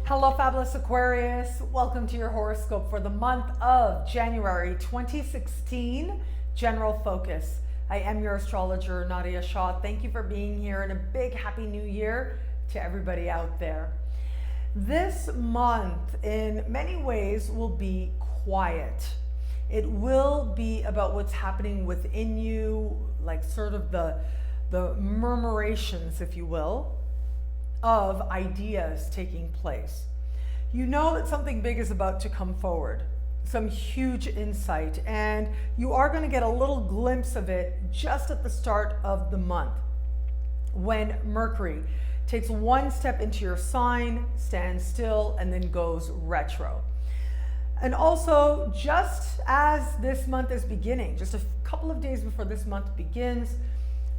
Hello, fabulous Aquarius. Welcome to your horoscope for the month of January 2016, General Focus. I am your astrologer, Nadiya Shah. Thank you for being here, and a big happy new year to everybody out there. This month, in many ways, will be quiet. It will be about what's happening within you, like sort of the murmurations, if you will, of ideas taking place. You know that something big is about to come forward, some huge insight, and you are going to get a little glimpse of it just at the start of the month when Mercury takes one step into your sign, stands still, and then goes retro. And also, just as this month is beginning, just a couple of days before this month begins,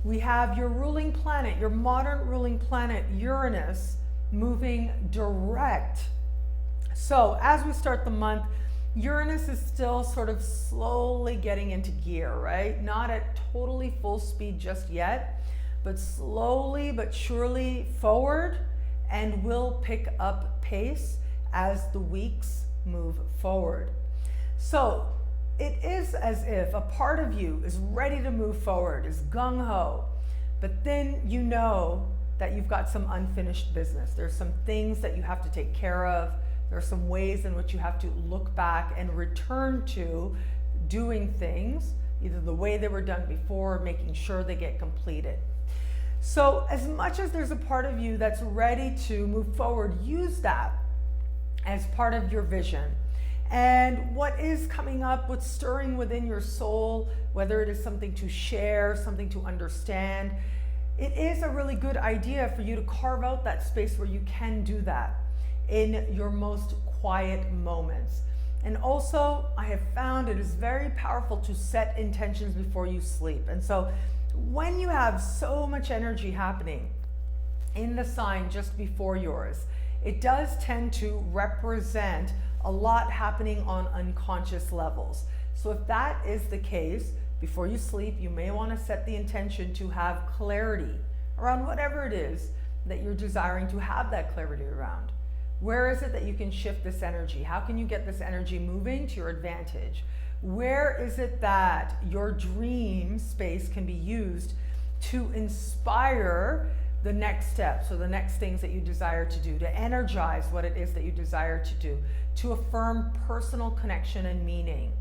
we have your ruling planet, your modern ruling planet, Uranus, moving direct. So as we start the month, Uranus is still sort of slowly getting into gear, right? Not at totally full speed just yet, but slowly but surely forward, and will pick up pace as the weeks move forward. So it is as if a part of you is ready to move forward, is gung-ho, but then you know that you've got some unfinished business. There's some things that you have to take care of. There are some ways in which you have to look back and return to doing things, either the way they were done before, or making sure they get completed. So as much as there's a part of you that's ready to move forward, use that as part of your vision. And what is coming up, what's stirring within your soul, whether it is something to share, something to understand, it is a really good idea for you to carve out that space where you can do that in your most quiet moments. And also, I have found it is very powerful to set intentions before you sleep. And so when you have so much energy happening in the sign just before yours, it does tend to represent a lot happening on unconscious levels. So if that is the case, before you sleep, you may want to set the intention to have clarity around whatever it is that you're desiring to have that clarity around. Where is it that you can shift this energy? How can you get this energy moving to your advantage? Where is it that your dream space can be used to inspire the next steps or the next things that you desire to do, to energize what it is that you desire to do, to affirm personal connection and meaning?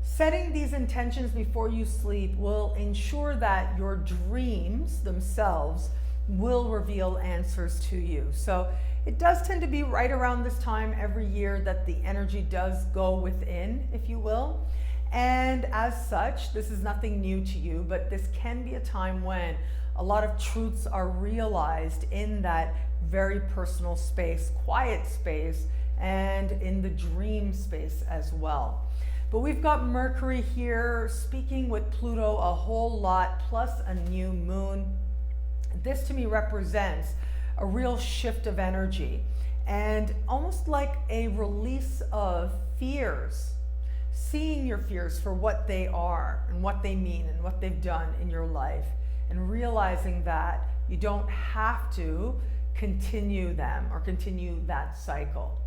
Setting these intentions before you sleep will ensure that your dreams themselves will reveal answers to you. So it does tend to be right around this time every year that the energy does go within, if you will. And as such, this is nothing new to you, but this can be a time when a lot of truths are realized in that very personal space, quiet space, and in the dream space as well. But we've got Mercury here speaking with Pluto a whole lot, plus a new moon. This to me represents a real shift of energy and almost like a release of fears, seeing your fears for what they are and what they mean and what they've done in your life, and realizing that you don't have to continue them or continue that cycle.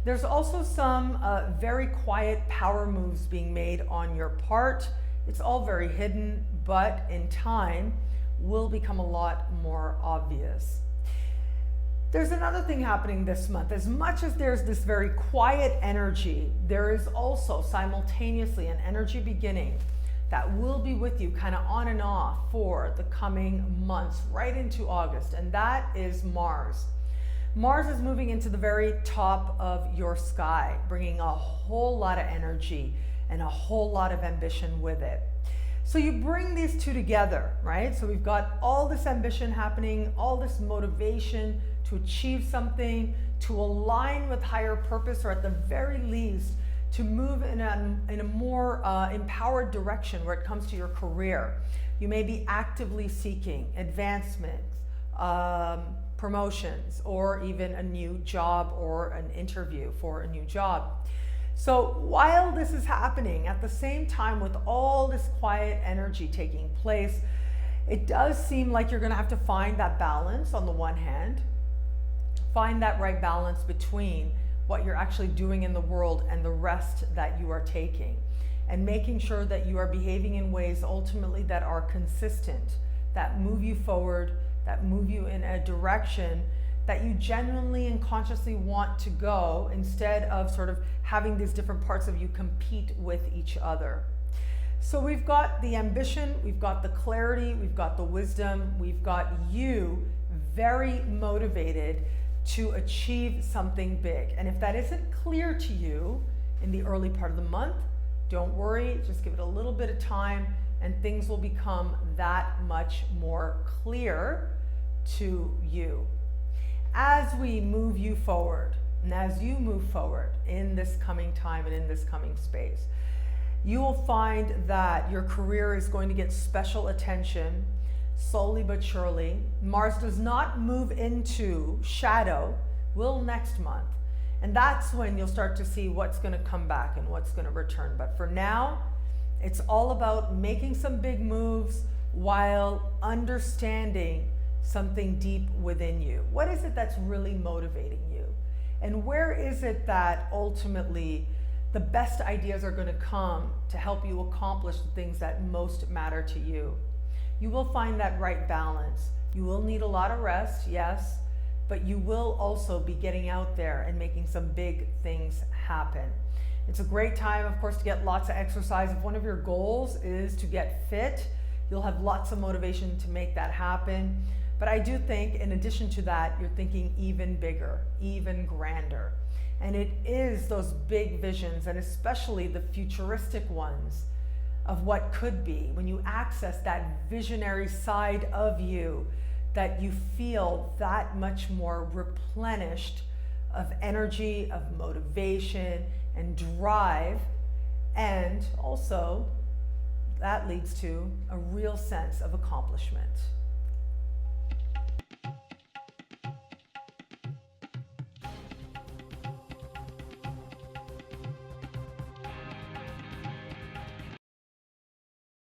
There's also some very quiet power moves being made on your part. It's all very hidden, but in time will become a lot more obvious. There's another thing happening this month. As much as there's this very quiet energy, there is also simultaneously an energy beginning that will be with you kind of on and off for the coming months, right into August, and that is Mars. Mars is moving into the very top of your sky, bringing a whole lot of energy and a whole lot of ambition with it. So you bring these two together, right? So we've got all this ambition happening, all this motivation to achieve something, to align with higher purpose, or at the very least, to move in a more empowered direction where it comes to your career. You may be actively seeking advancement, promotions, or even a new job or an interview for a new job. So while this is happening, at the same time with all this quiet energy taking place, it does seem like you're going to have to find that balance on the one hand find that right balance between what you're actually doing in the world and the rest that you are taking, and making sure that you are behaving in ways ultimately that are consistent, that move you forward, that move you in a direction that you genuinely and consciously want to go, instead of sort of having these different parts of you compete with each other. So we've got the ambition, we've got the clarity, we've got the wisdom, we've got you very motivated to achieve something big. And if that isn't clear to you in the early part of the month, don't worry, just give it a little bit of time and things will become that much more clear to you. As we move you forward, and as you move forward in this coming time and in this coming space, you will find that your career is going to get special attention slowly but surely. Mars does not move into shadow, will next month. And that's when you'll start to see what's going to come back and what's going to return. But for now, it's all about making some big moves while understanding something deep within you. What is it that's really motivating you? And where is it that ultimately the best ideas are going to come to help you accomplish the things that most matter to you? You will find that right balance. You will need a lot of rest, yes, but you will also be getting out there and making some big things happen. It's a great time, of course, to get lots of exercise. If one of your goals is to get fit, you'll have lots of motivation to make that happen. But I do think, in addition to that, you're thinking even bigger, even grander. And it is those big visions, and especially the futuristic ones, of what could be, when you access that visionary side of you, that you feel that much more replenished of energy, of motivation and drive, and also that leads to a real sense of accomplishment.